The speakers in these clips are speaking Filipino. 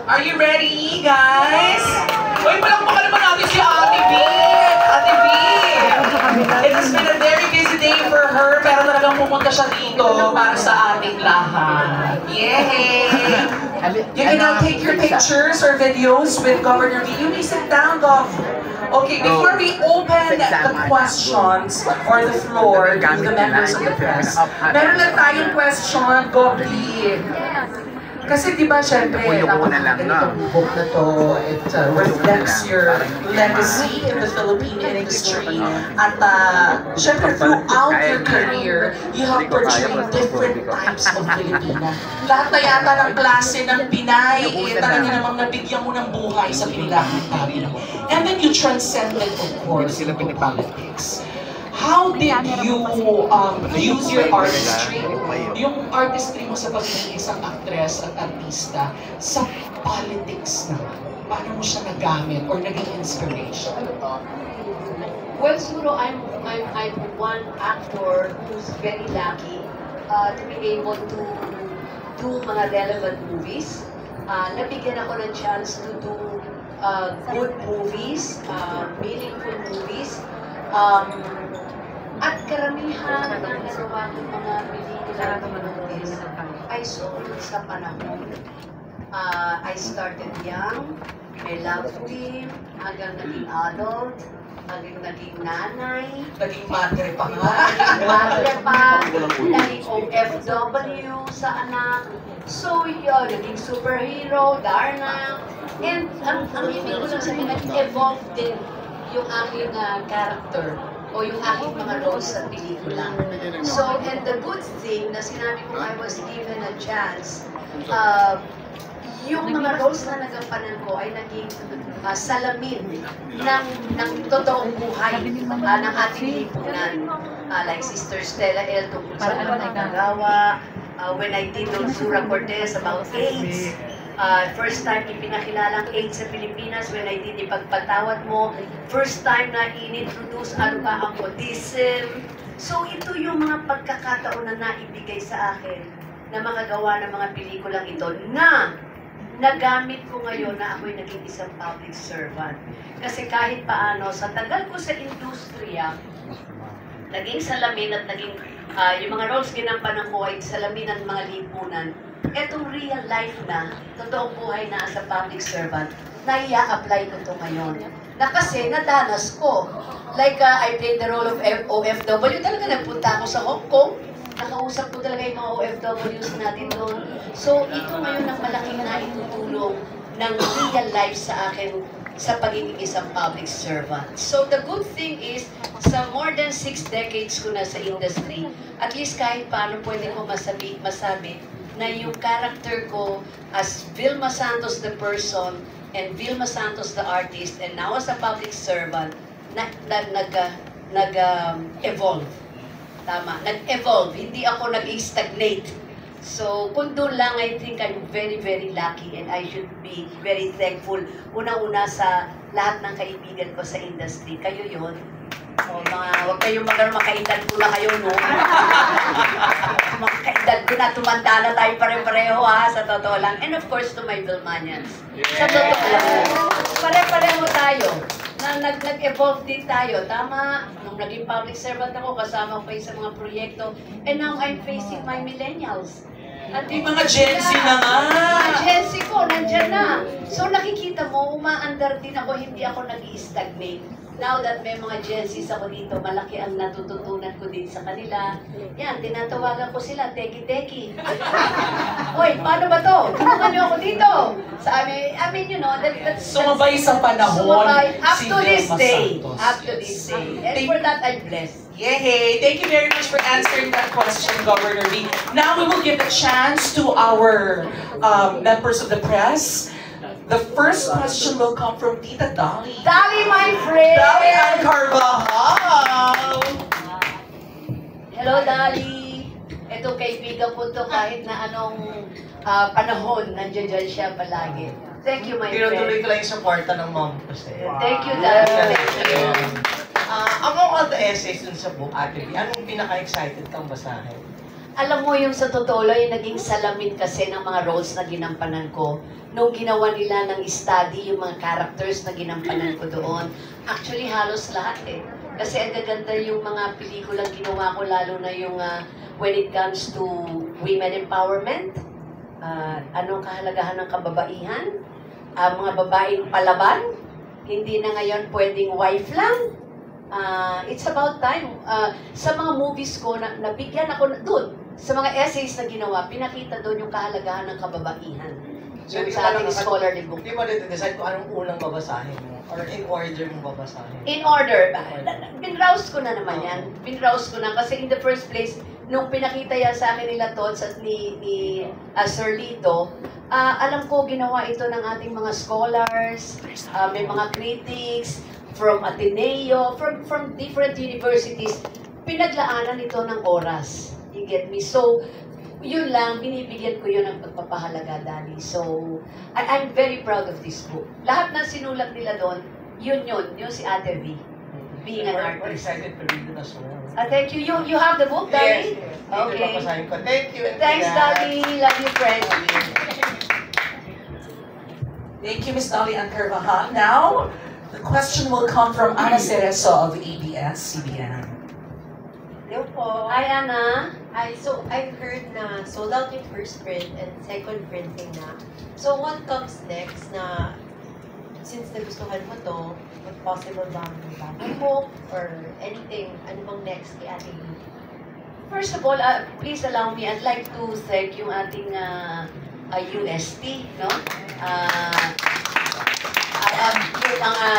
Are you ready, guys? Uy, palakpakan naman natin si Ate V! Ate V! It has been a very busy day for her, pero talagang pumunta siya dito para sa ating lahat. Yay! You can now take your pictures or videos with Governor V. You may sit down, Gov. Okay, before we open the questions or the floor to the members of the press, meron lang tayong question, Gov V. Kasi di ba, syempre, ganitong book na to, it reflects your legacy in the Philippine industry. At syempre, throughout your career, you have portrayed different types of Filipina. Lahat na yata ng klase ng Pinay, talaga namang nabigyan mo ng buhay sa pinilahan natin. And then you transcended, of course, into politics. How did you use your artistry, yung artistry mo sa pagiging isang actress at artista, sa politics naman? Paano mo siya nagamit or naging inspiration? Well, siguro I'm one actor who's very lucky to be able to do mga relevant movies. Nabigyan ako ng chance to do good movies, meaningful movies. At karamihan ng nagawa ng mga pelikula movies ay sumunod sa panahon. I started young, may love team, hanggang naging adult, hanggang naging nanay, Naging madre pa nga. naging madre pa, naging OFW sa anak. So yun, naging superhero, Darna. And ang ibig ko lang sabihin, nag-evolve din yung aking character o yung aking mga roles sa pelikula. So, and the good thing na sinabi ko I was given a chance, yung mga roles na nagampanan ko ay naging salamin ng totoong buhay ng ating lipunan. Like Sister Stella L. tungkol sa mga nagagawa, when I did on Sura Cortez about AIDS, first time ipinakilalang AIDS sa Pilipinas when I did Ipagpatawad Mo. First time na inintroduce ano ba ang Buddhism. So ito yung mga pagkakataon na naibigay sa akin na makagawa ng mga pelikulang ito na nagamit ko ngayon na ako'y naging isang public servant. Kasi kahit paano, sa tagal ko sa industriya, naging salamin at naging yung mga roles ginampanan ko ay salamin ng mga lipunan. Etong real life na, totoong buhay na as a public servant, na i-apply ko ito ngayon. Na kasi nadanas ko. Like, I played the role of OFW. Talaga nagpunta ako sa Hong Kong. Nakausap ko talaga yung mga OFWs natin doon. So, ito ngayon ang malaking naitutulong ng real life sa akin sa pagiging isang public servant. So, the good thing is, sa more than 6 decades ko na sa industry, at least kahit paano pwede ko masabi na yung character ko as Vilma Santos the person and Vilma Santos the artist and now as a public servant nag-evolve. Tama, nag-evolve. Hindi ako nag-stagnate. So, kung doon lang, I think I'm very, very lucky and I should be very thankful. Una-una sa lahat ng kaibigan ko sa industry. Kayo yun. O, huwag kayong makaedad ko na kayo, no? Makaedad ko na, tumanda na tayo pare-pareho, ha? Sa totoo lang. And of course, to my Vilmanians. Sa totoo lang. Pare-pareho tayo. Nag-evolve din tayo. Tama, nung naging public servant ako, kasama ko sa mga proyekto. And now, I'm facing my millennials. At Yung mga Gen Z na nga. Gen Z ko, nandyan na. So nakikita mo, umaandar din ako, hindi ako nag-i-stagnate. Now that may mga Gen Z ako dito, malaki ang natututunan ko din sa kanila. Yan, tinatawagan ko sila, teki-teki. Oy, paano ba to? Tulungan niyo ako dito. Sa amin, you know, that's Sumabay sa panahon. Sumabay up si to this Vilma day. Santos. Up to this day. And for that, I'm blessed. Yay! Thank you very much for answering that question, Governor V. Now we will give a chance to our members of the press. The first question will come from Tita Dolly. Dolly, my friend! Dolly Ann Carvajal! Hello, Dolly! Ito, kaibigan ko to kahit na anong panahon, nandiyan dyan siya palagi. Thank you, my friend. Tinutuloy ko lang yung supporta ng mom ko sa'yo. Thank you, Dolly. Thank you. Among all the essays dun sa book, Ate B, anong pinaka-excited kang basahin? Alam mo yung sa totoo lang, yung naging salamin kasi ng mga roles na ginampanan ko. Nung ginawa nila ng study yung mga characters na ginampanan ko doon. Actually, halos lahat eh. Kasi ang gaganda yung mga pelikulang ginawa ko, lalo na yung when it comes to women empowerment, anong kahalagahan ng kababaihan, mga babaeng palaban, hindi na ngayon pwedeng wife lang. It's about time. Sa mga movies ko, nabigyan ako doon. Sa mga essays na ginawa, pinakita doon yung kahalagahan ng kababaihan. So, Yung sa ating scholarly book. Hindi mo decide kung anong unang babasahin mo or in order mong babasahin. In order. Binrowse ko na naman yan. Binrowse ko na kasi in the first place, nung pinakita yan sa akin nila Tots at ni Sir Lito, alam ko ginawa ito ng ating mga scholars, may mga critics, from Ateneo, from different universities, pinaglaanan ito ng oras. You get me? So, yun lang, binibigyan ko yun ng pagpapahalaga, Daddy. So, I'm very proud of this book. Lahat ng sinulat nila doon, yun si Ate V. Being an artist. We're excited to read it as well. Thank you. You have the book, Daddy? Yes. Okay. Thank you. Thanks, Daddy. Love you, friend. Thank you, Ms. Dolly Ann Carvajal. Now, the question will come from Ana Cerezo of ABS-CBN. Hello po. Hi, Ana. So I've heard na sold out yung first print and second printing na. So what comes next na since nagustuhan mo to, if possible bang bagong book or anything, ano bang next kay Ate Lee? First of all, please allow me, I'd like to thank yung ating UST, no?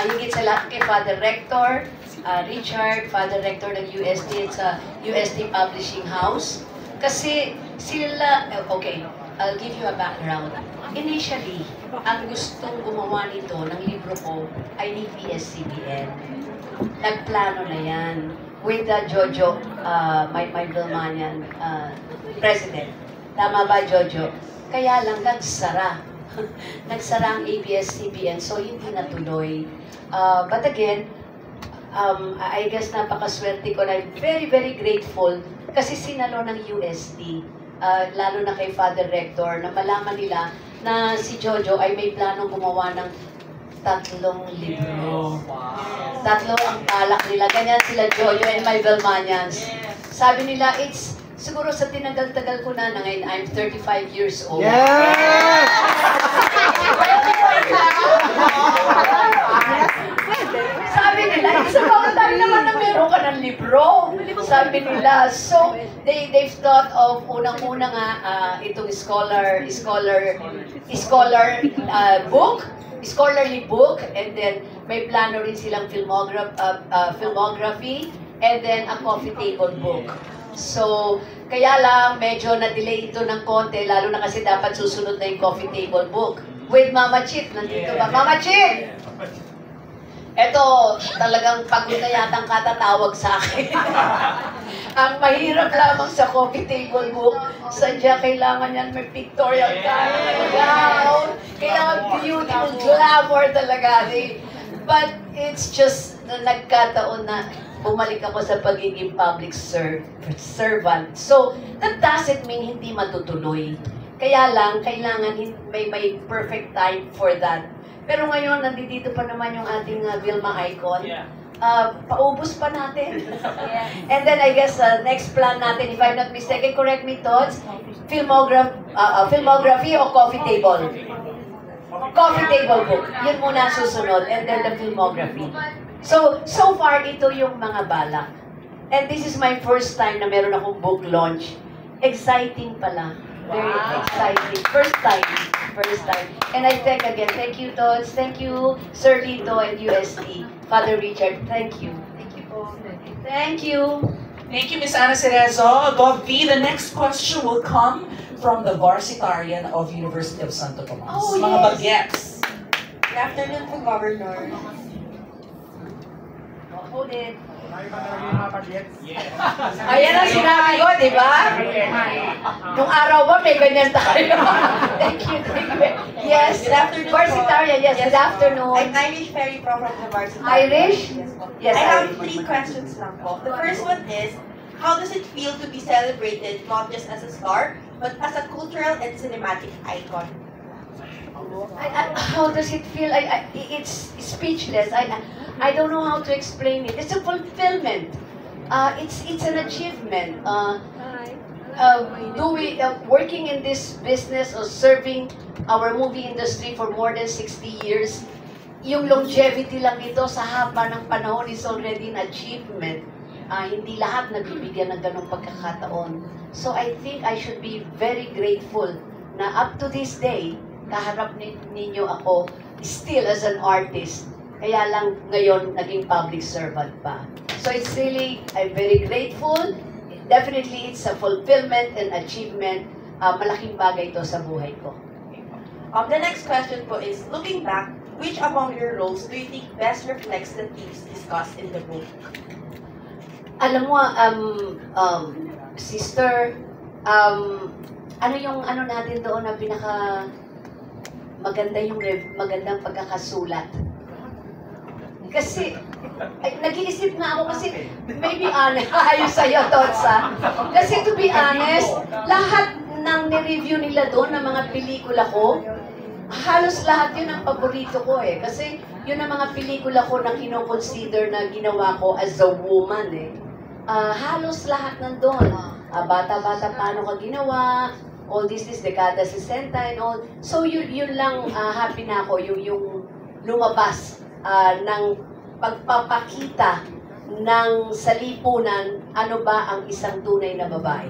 Higit sa lahat kay Father Rector, Richard, Father Rector ng UST at sa UST Publishing House. Kasi sila, okay, I'll give you a background. Initially, ang gustong gumawa nito ng libro ko ay ni PSCBN. Nagplano na yan with Jojo, my Vilmanian president. Tama ba, Jojo? Kaya lang nagsara. Nagsara ang ABS-CBN, so hindi natuloy. But again, I guess napakaswerte ko na I'm very, very grateful kasi sinalo ng UST, lalo na kay Father Rector, na malaman nila na si Jojo ay may planong gumawa ng 3 libro. 3 ang balak nila. Ganyan sila Jojo and my Vilmanians. Sabi nila, it's siguro sa tinagal-tagal ko na ngayon, I'm 35 years old. Yes! Sabi nila, it's about time naman na meron ka ng libro. Sabi nila, so they've thought of unang-una nga itong scholarly book, and then may plano rin silang filmography, and then a coffee table book. So, kaya lang medyo na-delay ito ng konti, lalo na kasi dapat susunod na yung coffee table book. With Mama Chit, nandito ba? Mama Chit! Eto, talagang pagod na yatang katatawag sa akin. Ang mahirap lamang sa coffee table book, sadya kailangan yan may pictorial gown. Kailangan beautiful glamour talaga. But it's just na nagkataon na bumalik ako sa pagiging public servant. So, that doesn't mean hindi matutuloy. Kaya lang, kailangan may perfect time for that. Pero ngayon, nandito pa naman yung ating Vilma icon. Paubos pa natin. And then I guess next plan natin, if I'm not mistaken, correct me, Tots, filmography o coffee table? Coffee table book. Yun muna susunod. And then the filmography. So far, ito yung mga balak. And this is my first time na meron akong book launch. Exciting pala. Very exciting. First time. And I thank you, Tots. Thank you, Sir Lito and UST. Father Richard, thank you. Thank you po. Thank you. Thank you, Ms. Ana Cerezo. Gov V, the next question will come from the Varsitarian of University of Santo Tomas. Oh, Mga yes. bagets. Good afternoon po, Governor. Hold it. Ayan ang sinabi ko, di ba? Nung araw ba may ganyan tayo? Thank you. Yes, Good afternoon po. Varsitaria, yes, good afternoon. I'm Irish Ferry from the Varsity. Irish? Yes po. Yes, I have Irish. 3 questions lang po. The first one is, how does it feel to be celebrated not just as a star, but as a cultural and cinematic icon? How does it feel? It's speechless. I don't know how to explain it. It's a fulfillment. It's an achievement. Working in this business or serving our movie industry for more than 60 years, yung longevity lang nito sa haba ng panahon is already an achievement. Hindi lahat nabibigyan ng ganong pagkakataon. So I think I should be very grateful na up to this day, kaharap ninyo ako still as an artist. Kaya lang ngayon naging public servant pa. So it's really, I'm very grateful. Definitely it's a fulfillment and achievement. Malaking bagay ito sa buhay ko. The next question po is, looking back, which among your roles do you think best reflects the themes discussed in the book? Alam mo, sister, ano yung ano natin doon na pinaka magandang pagkakasulat? Kasi, nag-iisip nga ako kasi, maybe honest, ayos sa'yo, Totsa. Kasi to be honest, lahat ng ni-review nila doon, ng mga pelikula ko, halos lahat yun ang paborito ko eh. Kasi yun ang mga pelikula ko na kinoconsider na ginawa ko as a woman eh. Halos lahat nandun. Bata-bata paano ka ginawa, all this dekada 60 and all. So yun lang happy na ako, yung lumabas ng pagpapakita ng salipunan, ano ba ang isang tunay na babae.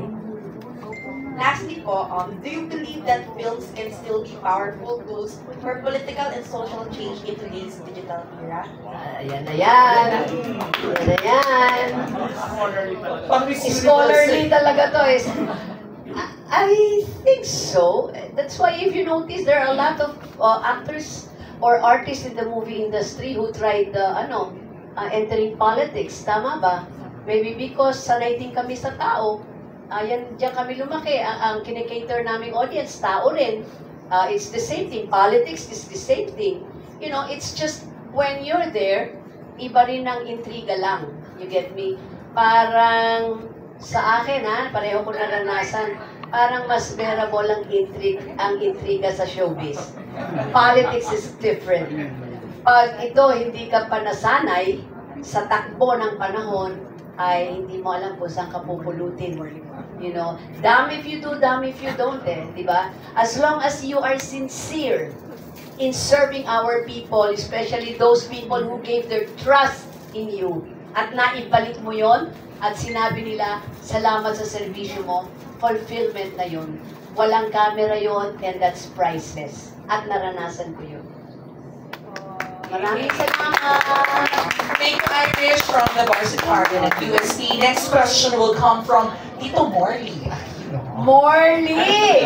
Lastly po, do you believe that films can still be powerful tools for political and social change in today's digital era? Ayan na yan. Ayan na yan. Scholarly talaga to. I think so. That's why if you notice, there are a lot of actors or artists in the movie industry who tried entering politics. Tama ba? Maybe because sanay din kami sa tao. Diyan kami lumaki. Ang kinikater naming audience, tao rin. It's the same thing. Politics is the same thing. You know, it's just when you're there, iba rin ang intriga lang. You get me? Parang sa akin, pareho ko naranasan, parang mas bearable ang intriga sa showbiz. Politics is different. Pag ito, hindi ka pa nasanay sa takbo ng panahon, ay hindi mo alam kung saan ka pupulutin. You know, damn if you do, damn if you don't diba? As long as you are sincere in serving our people, especially those people who gave their trust in you, at naibalik mo yon at sinabi nila, salamat sa serbisyo mo, fulfillment na yun. Walang camera yon and that's priceless. At naranasan ko yun. Maraming salamat! Thank you, Irish, from the Varsity Carbon at UST. Next question will come from Tito Morley. Morley!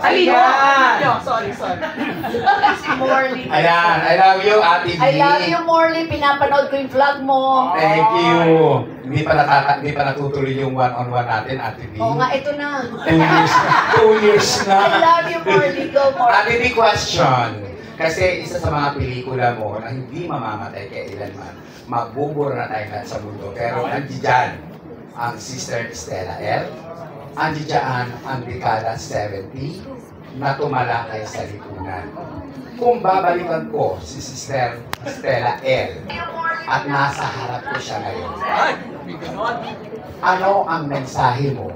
Ayan! Sorry. Si Morley. Ayan, I love you, Ate B. I love you, Morley. Pinapanood ko yung vlog mo. Thank you. Hindi pa natutuloy yung one-on-one natin, Ate B. Oo nga, ito na. 2 years na. I love you, Morley. Go, Morley. Ate B, question. Kasi isa sa mga pelikula mo na hindi mamamatay kailanman, magbubura na tayo lahat sa mundo. Pero nandiyan ang Sister Stella L. Nandiyan ang dekada 70 na tumalakay sa lipunan. Kung babalikan ko si Sister Stella L. at nasa harap ko siya ngayon, ano ang mensahe mo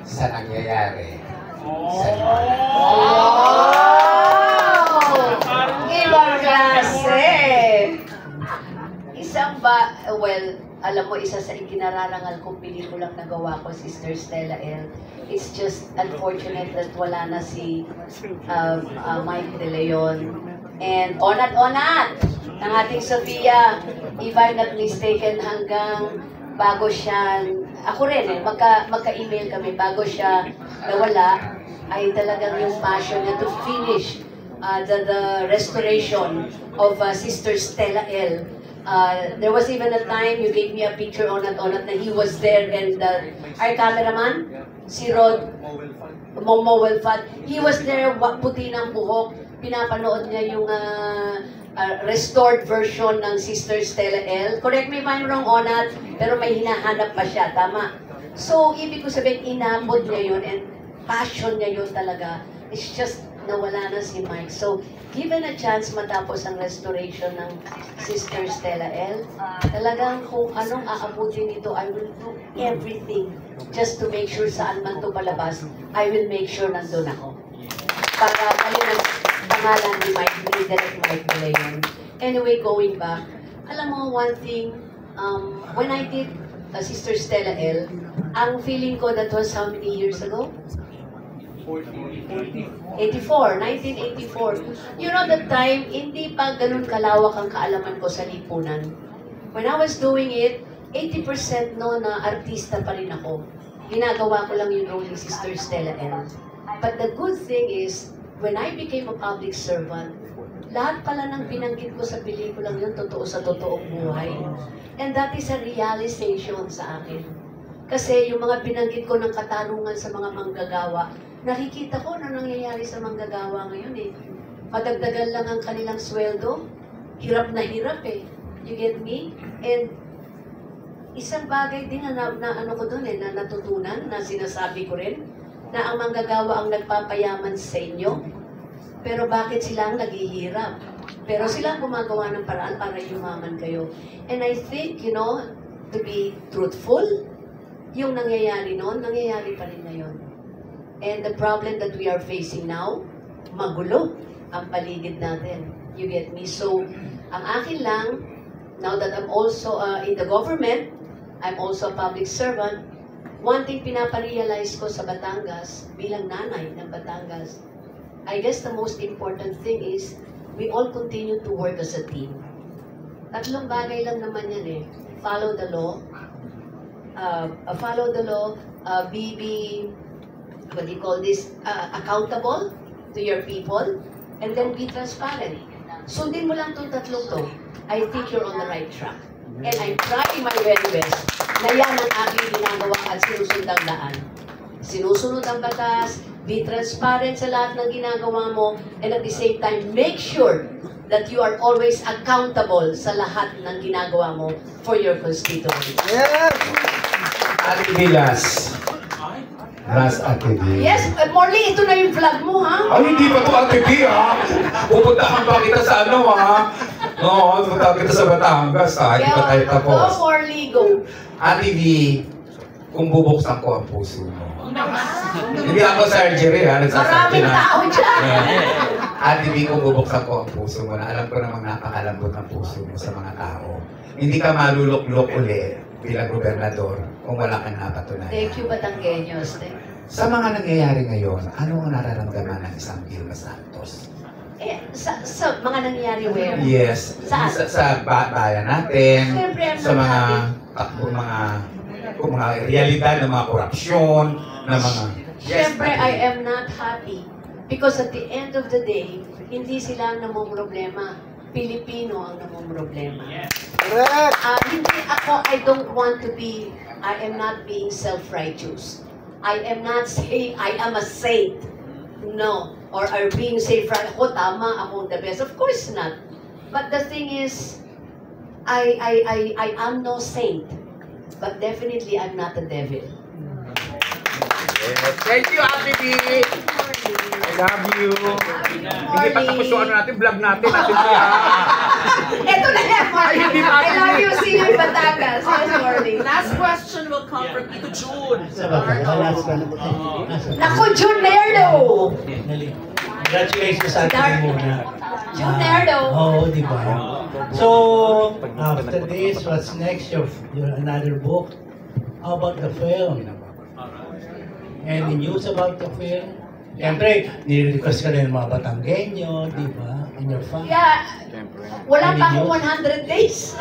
sa nangyayari sa lipunan? Ibang klase! Alam mo, isa sa ikinararangal kong pelikulang nagawa ko, Sister Stella L. It's just unfortunate that wala na si Mike De Leon. And onat ng ating Sofia, if I'm not mistaken, hanggang bago siya, ako rin magka-email kami, bago siya nawala, ay talagang yung passion niya to finish the restoration of Sister Stella L. There was even a time you gave me a picture onat na he was there and our cameraman, si Rod Momo Welfat, he was there, puti ng buhok, pinapanood niya yung restored version ng Sister Stella L. Correct me if I'm wrong, Onat, pero may hinahanap pa siya, tama? So, ibig ko sabihin, inabot niya yun and passion niya yun talaga. It's just nawala na si Mike. So, given a chance matapos ang restoration ng Sister Stella L, talagang kung anong aabutin nito, I will do everything just to make sure saan man to palabas, I will make sure nandun ako. Para galing ang pangalan ni Mike, ni Direct Mike Leon. Anyway, going back, alam mo, one thing, when I did Sister Stella L, ang feeling ko, that was how many years ago? 1984. You know, that time, hindi pa ganun kalawak ang kaalaman ko sa lipunan. When I was doing it, 80% no na artista pa rin ako. Ginagawa ko lang yung role ni Sister Stella L. But the good thing is, when I became a public servant, lahat pala ng binanggit ko sa pelikulang yun, totoo sa totoong buhay. And that is a realization sa akin. Kasi yung mga binanggit ko ng katarungan sa mga manggagawa, nakikita ko na nangyayari sa manggagawa ngayon eh. Madagdagan lang ang kanilang sweldo, hirap na hirap eh. You get me? And isang bagay din na ano ko dun eh, na natutunan, na sinasabi ko rin, na ang manggagawa ang nagpapayaman sa inyo, pero bakit sila ang naghihirap? Pero sila ang gumagawa ng paraan para yumaman kayo. And I think, you know, to be truthful, yung nangyayari noon, nangyayari pa rin ngayon. And the problem that we are facing now, magulo ang paligid natin. You get me? So, ang akin lang, now that I'm also in the government, I'm also a public servant, one thing pinaparealize ko sa Batangas, bilang nanay ng Batangas, I guess the most important thing is, we all continue to work as a team. Tatlong bagay lang naman yan eh. Follow the law, be what do you call this, accountable to your people, and then be transparent. Sundin mo lang itong tatlong to. I think you're on the right track. And I'm trying my very best na yan ang aking ginagawa at sinusunod ang daan. Sinusunod ang batas, be transparent sa lahat ng ginagawa mo, and at the same time, make sure that you are always accountable sa lahat ng ginagawa mo for your constituents. Yes! Ate Vilas. Last Ate V. Yes, Morley, ito na yung vlog mo, ha? Ay, hindi pa to Ate V, ha? Pupuntahan pa kita sa ano, ha? Oo, pupuntahan kita sa Batangas, ha? Hindi pa tayo tapos. Go, Morley, go. Ate V, kung bubuksan ko ang puso mo. Hindi ako surgery, ha? Maraming tao dyan. Ate V, kung bubuksan ko ang puso mo, na alam ko namang napakalambot ang puso mo sa mga tao. Hindi ka malulok-lok ulit bilang gobernador kung wala kang napatunayan. Thank you, Batangueños. Sa mga nangyayari ngayon, ano ang nararamdaman ng isang Vilma Santos? Sa mga nangyayari where? Yes, Saan? sa bayan natin, Siyempre, I'm sa not mga happy. mga realidad ng mga korupsyon, ng mga... Siyempre, I am not happy. Because at the end of the day, hindi sila ang namumroblema. Pilipino ang namumroblema. Correct! Hindi ako, I don't want to be, I am not being self-righteous. I am not saying I am a saint. No. Or are being self-righteous. Ako, tama, ako the best. Of course not. But the thing is, I am no saint. But definitely, I'm not a devil. Yes. Thank you, Ate B! I love you! Hindi pa tapos yung ano natin, vlog natin, Ate B, ha? Ito na yan, Marley. I love you, see you in Batangas. Yes, Marley. Last question will come from Tito June. Naku, June Nerdo! Congratulations sa atin muna. June Nerdo! Oo, di ba? So, after this, what's next? Your another book? How about the film? Any news about the film? Siyempre, nire-request ka rin ng mga Batanggenyo, di ba? In your family. Yeah, wala pa akong 100 days.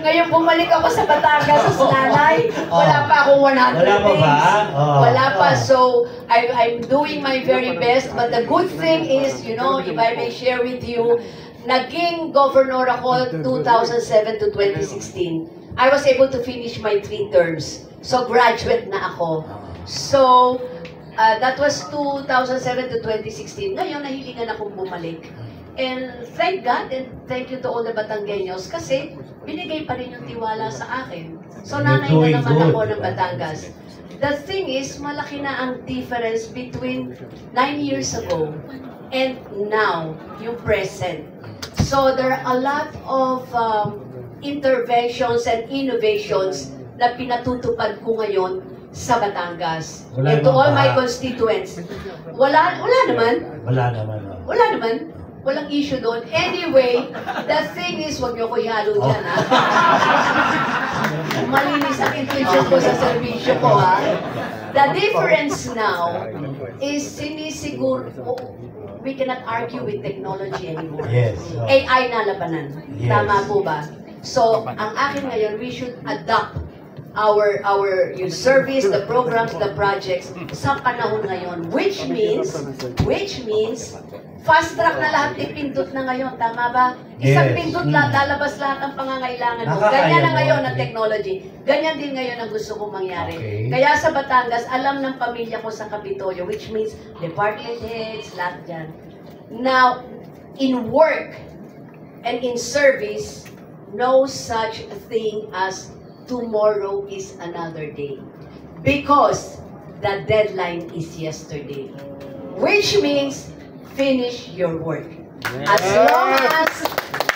Ngayon bumalik ako sa Batangas sa Slalay. Wala pa akong 100 Wala pa days. ba? Oh. Wala pa. So, I'm doing my very best. But the good thing is, you know, if I may share with you, naging governor ako 2007 to 2016. I was able to finish my 3 terms. So, graduate na ako. So, that was 2007 to 2016. Ngayon, nahilingan akong bumalik. And thank God and thank you to all the Batanggenyos kasi binigay pa rin yung tiwala sa akin. So You're nanay doing na naman good, ako ng diba? Batangas. The thing is, malaki na ang difference between 9 years ago and now, yung present. So there are a lot of interventions and innovations na pinatutupad ko ngayon sa Batangas. Wala And to namang all my baha. constituents. Wala naman. Wala naman. Oh. Wala naman. Walang issue doon. Anyway, the thing is, wag niyo ko ihalo dyan, ha? Malinis ang intention ko sa serbisyo ko, ha? The difference now is sinisiguro, we cannot argue with technology anymore. Yes. AI na labanan. Yes. Tama po ba? So, ang akin ngayon, we should adapt our yung service, the programs, the projects sa panahon ngayon, which means fast track na lahat ipindot na ngayon, tama ba? Isang Yes. pindot lahat, lalabas lahat ang pangangailangan mo. Nakakaya Ganyan na mo. ngayon ang technology. Ganyan din ngayon ang gusto kong mangyari. Okay. Kaya sa Batangas, alam ng pamilya ko sa Kapitolyo, which means department heads, lahat dyan. Now, in work and in service, no such thing as tomorrow is another day. Because the deadline is yesterday. Which means, finish your work. As long as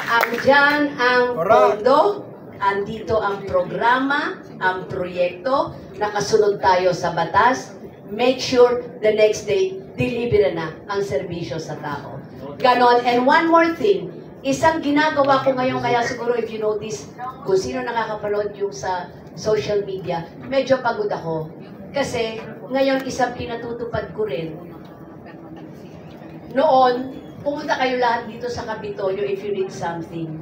andyan ang pondo, andito ang programa, ang proyekto, nakasunod tayo sa batas, make sure the next day, deliver na ang serbisyo sa tao. Ganon. And one more thing, isang ginagawa ko ngayon, kaya siguro if you notice, kung sino nakakapanood yung sa social media, medyo pagod ako. Kasi ngayon isang pinatutupad ko rin. Noon, pumunta kayo lahat dito sa Kapitolyo if you need something.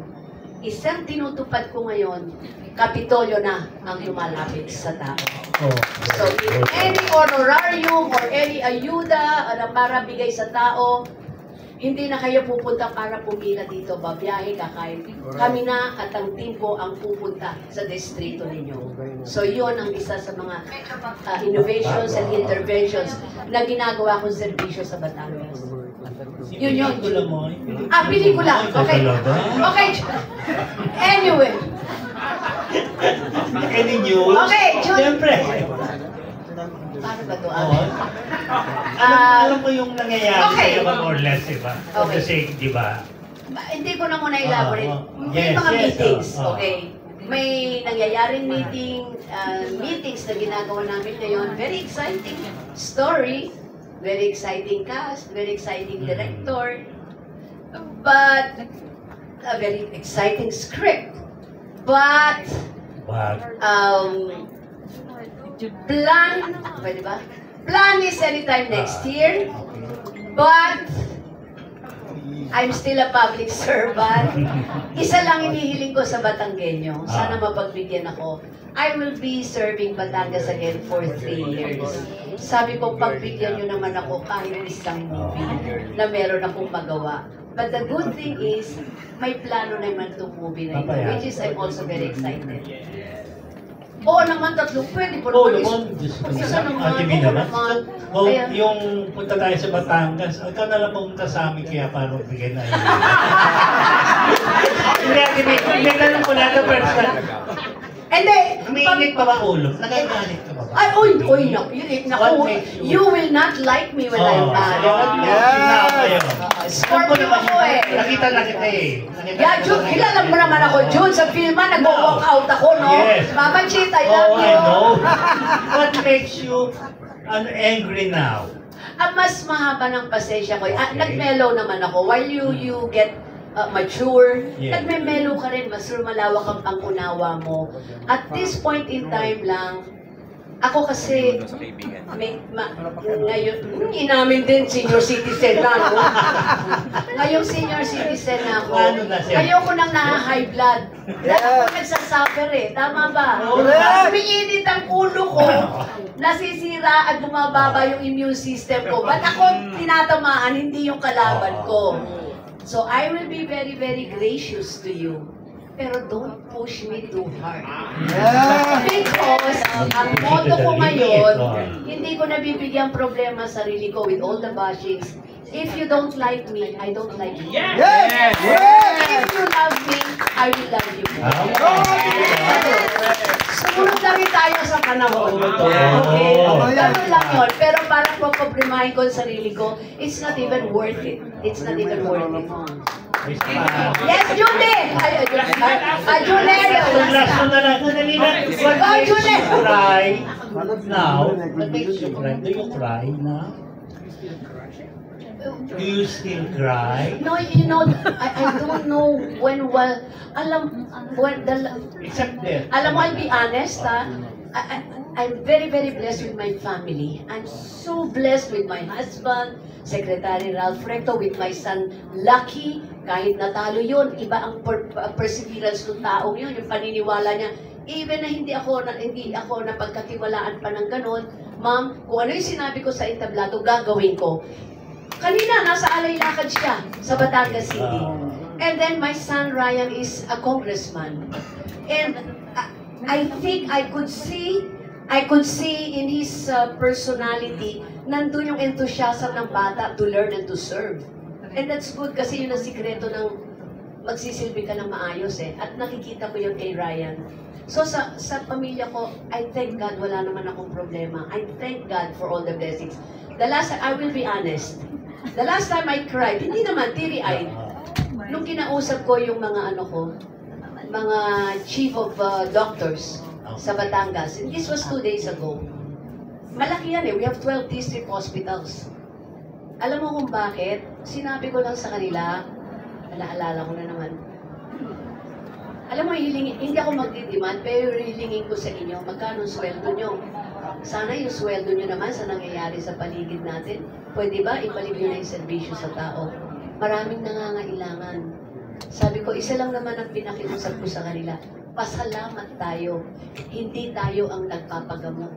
Isang tinutupad ko ngayon, Kapitolyo na ang lumalapit sa tao. Oh. So, if any honorarium or any ayuda na para bigay sa tao, hindi na kayo pupunta para pumila dito, babiyahe, kakain. Kami na at ang team ko ang pupunta sa distrito ninyo. So yun ang isa sa mga innovations and interventions na ginagawa kong serbisyo sa Batangas. Yun yun. Pelikula mo. Pelikula. Okay. Okay. Anyway. Any news? Okay, Jun. Siyempre. Paano ba ito? Alam mo yung nangyayari Okay. sa'yo ba more or less, diba? Okay. Kasi, diba? Hindi ko na muna elaborate. May Yes, mga yes, meetings, oh. okay? May nangyayaring meetings na ginagawa namin ngayon. Very exciting story, very exciting cast, very exciting director, but a very exciting script. But, plan, pwede ba? Plan is anytime next year, but I'm still a public servant. Isa lang inihiling ko sa Batanggenyo. Sana mapagbigyan ako. I will be serving Batangas again for 3 years. Sabi ko, pagbigyan nyo naman ako kahit isang movie na meron akong magawa. But the good thing is, may plano naman itong movie na ito, which is I'm also very excited. Oo naman, tatlong pwede po Oo naman. naman, Diyos ko Isa naman. naman, Ate B naman. Oh, Kaya- yung punta tayo sa Batangas, ikaw na lang pumunta sa amin kaya para magbigay na yun. Hindi, Ate B, hindi ganun ko lahat ng person. Hindi! Umiinit pa ba ulo? Nagagalit ka ba? Ay, naku, you will not like me when I'm mad. Scorpio ako eh. Nakita na kita eh. Yeah, Jun, kilala mo naman ako, Jun. Sa filma, nag-walk out ako, no? Yes. Mama Chit, I Oh, love I you. know. What makes you angry now? Mas mahaba ng pasensya ko. Okay. Nag-mellow naman ako. While you get mature, Yeah. nagme-mellow ka rin, mas malawak ang pangunawa mo. At this point in time lang, ako kasi, ngayon, inamin din senior citizen na ako. Ngayong senior citizen na ako, Ano na siya? ayoko nang na-high blood. Dahil ako nagsasuffer eh, tama ba? Umiinit ang ulo ko, nasisira at bumababa yung immune system ko. Ba't ako tinatamaan, hindi yung kalaban ko? So I will be very, very gracious to you. Pero don't push me too hard. Because ang motto ko ngayon, hindi ko nabibigyan problema sa sarili ko with all the bashings. If you don't like me, I don't like you. Yes! If you love me, I will love you. Sumunod na rin tayo sa panahon. Oo. Okay. Oo. Ganun lang yun. Pero parang pagpaprimahin ko sa sarili ko, it's not even worth it. It's not even worth it. Yes, Julie! Junel! Last one na lang. Sandali lang. What Oh, makes you Juliet! cry now? What makes you cry? Do you cry now? Do you still cry? No, you know, I don't know when Except that. alam mo, I'll be honest, I'm very, very blessed with my family. I'm so blessed with my husband, Secretary Ralph Recto, with my son Lucky. Kahit natalo yun, iba ang perseverance ng taong yun, yung paniniwala niya. Even na hindi ako napagkatiwalaan pa ng ganun, ma'am, kung ano yung sinabi ko sa entablado, gagawin ko. Kanina, nasa Alaylakad siya sa Batangas City. And then my son Ryan is a congressman. And I think I could see in his personality, nandun yung enthusiasm ng bata to learn and to serve. And that's good kasi yun ang sikreto ng magsisilbi ka ng maayos eh. At nakikita ko yun kay Ryan. So sa pamilya ko, I thank God wala naman akong problema. I thank God for all the blessings. I will be honest. The last time I cried, hindi naman, teary-eyed. Nung kinausap ko yung mga mga chief of doctors sa Batangas, and this was 2 days ago. Malaki yan eh, we have 12 district hospitals. Alam mo kung bakit? Sinabi ko lang sa kanila, naalala ko na naman. Alam mo, hindi ako magdidemand, pero hilingin ko sa inyo, magkano sweldo nyo? Sana yung sweldo nyo naman sa nangyayari sa paligid natin, pwede ba ibalik nyo na yung serbisyo sa tao? Maraming nangangailangan. Sabi ko, isa lang naman ang pinakiusap ko sa kanila, pasalamat tayo. Hindi tayo ang nagpapagamot.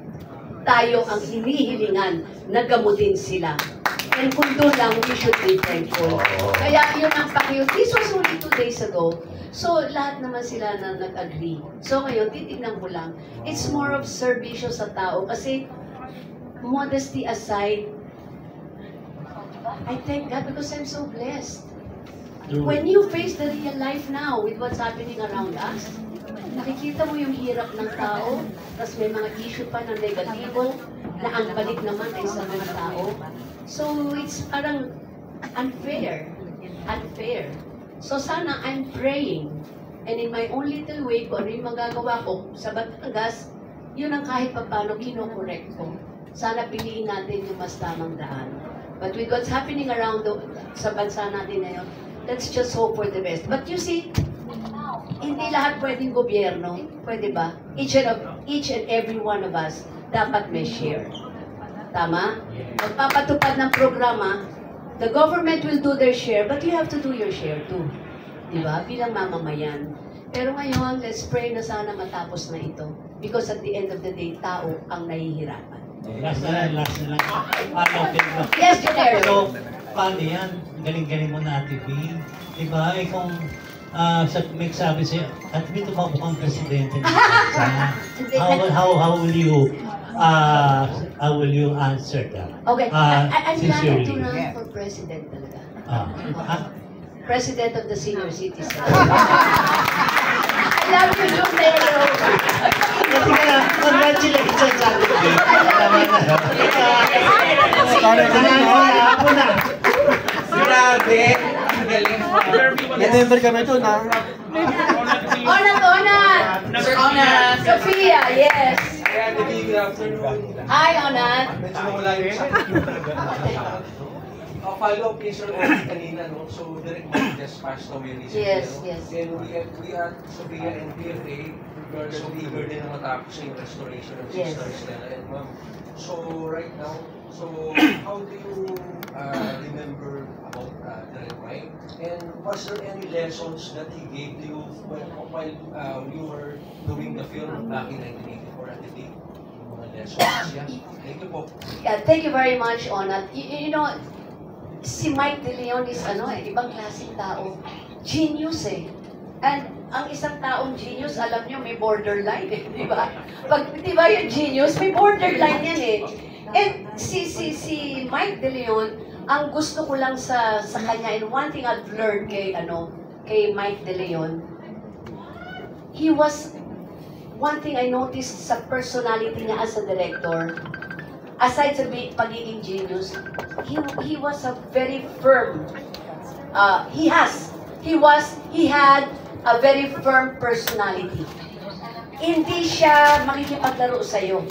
Tayo ang hinihilingan na gamutin sila. And kung doon lang, we should be thankful. Kaya yun ang pakiusap. This was only 2 days ago. So, lahat naman sila na nag-agree. So, ngayon, titignan ko lang. It's more of serbisyo sa tao. Kasi, modesty aside, I thank God because I'm so blessed. When you face the real life now with what's happening around us, nakikita mo yung hirap ng tao, tapos may mga issue pa na negatibo, na ang balik naman ay sa mga tao. So, it's parang unfair. Unfair. So sana I'm praying, and in my own little way, kung ano yung magagawa ko sa Batangas, yun ang kahit paano kinokorek ko. Sana piliin natin yung mas tamang daan. But with what's happening around sa bansa natin ngayon, let's just hope for the best. But you see, hindi lahat pwedeng gobyerno, pwede ba? Each and every one of us dapat may share. Tama? Magpapatupad ng programa, the government will do their share, but you have to do your share too. Diba? Bilang mamamayan. Pero ngayon, let's pray na sana matapos na ito. Because at the end of the day, tao ang nahihirapan. Last na lang. Yes, Junero. So, paano yan? Galing-galing mo na, Ate V. Diba? Eh kung may sabi sa'yo, at may tumabukang presidente na how will you answer that? Okay. I'm planning to sincerely. run for president talaga. President of the senior citizens. I love you, Junero. Kasi ka, congratulations sa Ate V. Ako na. Grabe. Ang galing mo. November kami ito na. Onat! Sir Onat. Sophia, yes. Kaya good afternoon. Hi, Onat. Medyo nawala yung follow-up is your own kanina, no? So, direct just passed away recently. Yes, no? yes. And we at Sophia and PFA, we are so eager din na matapos yung restoration of Yes. Sister Stella and Ma'am. So, right now, how do you remember about Direct Mike? And was there any lessons that he gave to you while you were doing the film back in 1984 at the day? Mga lessons, yeah. Thank you po. Yeah, thank you very much, Onat. You know, si Mike De Leon is ibang klaseng tao. Genius eh. And ang isang taong genius, alam nyo, may borderline eh, di ba? Di ba yung genius, may borderline yan eh. And si Mike De Leon, ang gusto ko lang sa kanya, and one thing I've learned kay Mike De Leon, he was one thing I noticed sa personality niya as a director, aside sa pagiging genius, he was a very firm. He had a very firm personality. Hindi siya makikipaglaro sa'yo.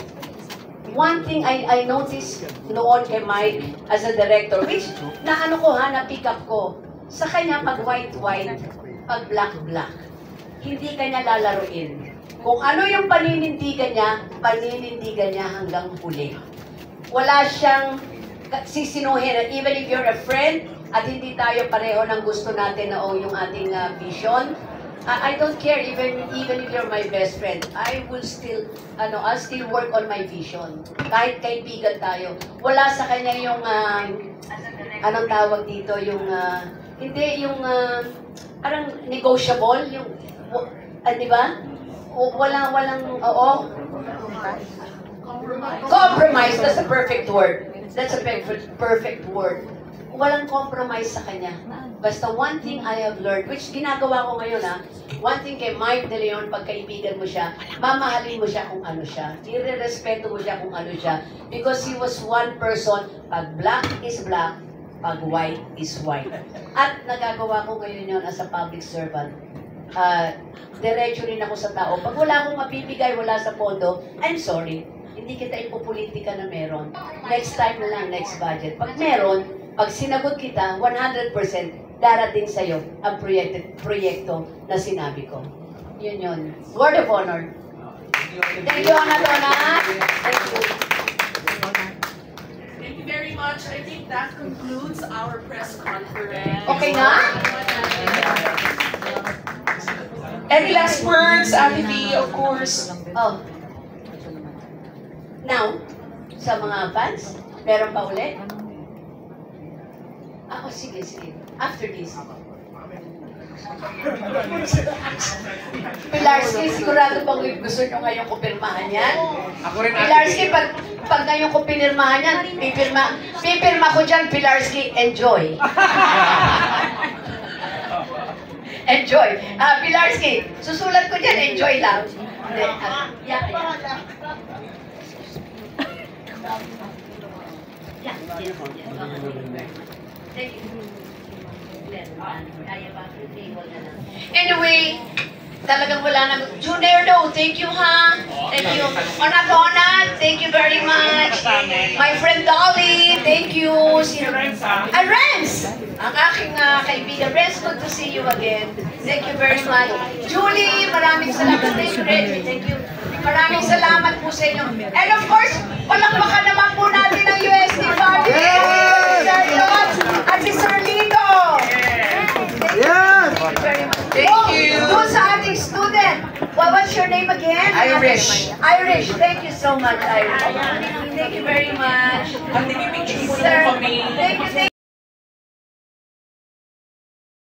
One thing I noticed noon kay Mike as a director, which na-pick up ko, sa kanya pag white-white, pag black-black, hindi kanya lalaruin. Kung ano yung paninindigan niya hanggang huli. Wala siyang sisinuhin. Even if you're a friend, at hindi tayo pareho ng gusto natin na yung ating vision, I don't care even if you're my best friend. I will still I'll still work on my vision. Kahit kaibigan tayo. Wala sa kanya yung anong tawag dito, yung hindi yung parang negotiable, yung di ba? Walang compromise. That's a perfect word. That's a perfect word. Walang compromise sa kanya. Basta one thing I have learned, which ginagawa ko ngayon one thing kay Mike De Leon, pagkaibigan mo siya, mamahalin mo siya kung ano siya. Irerespeto mo siya kung ano siya. Because he was one person, pag black is black, pag white is white. At nagagawa ko ngayon yun as a public servant. Diretso rin ako sa tao. Pag wala akong mapipigay, wala sa pondo, I'm sorry. Hindi kita ipopolitika na meron. Next time na lang, next budget. Pag meron, pag sinagot kita, 100% darating sa'yo ang proyekto na sinabi ko. Yun. Word of honor. Thank you, Ana Donna. Thank you. Thank you very much. I think that concludes our press conference. Okay na? Any last words, Ate V, of course? Oh. Now, sa mga fans, meron pa ulit? Sige. After this. Pilarski, sigurado bang gusto nyo ngayong kupirmahan yan? Pilarski, pag ngayong ko pinirmahan yan, pipirma ko dyan, Pilarski, enjoy. Enjoy. Pilarski, susulat ko dyan, enjoy lang. Anyway, talagang wala na. Junior, thank you, ha? Thank you. Ona, thank you very much. My friend Dolly, thank you. Renz! Ang aking kaibigan. Renz, good to see you again. Thank you very much. Julie, maraming salamat. Thank you, Reggie. Thank you. Maraming salamat po sa inyo. And of course, palakpakan naman po natin ang UST family. At si Sir Lito. Thank you very much. Thank you. Doon sa ating student. What's your name again? Irish. Thank you so much, Irish. Thank you very much. Ang nagpipicture po Sir, kami. thank you.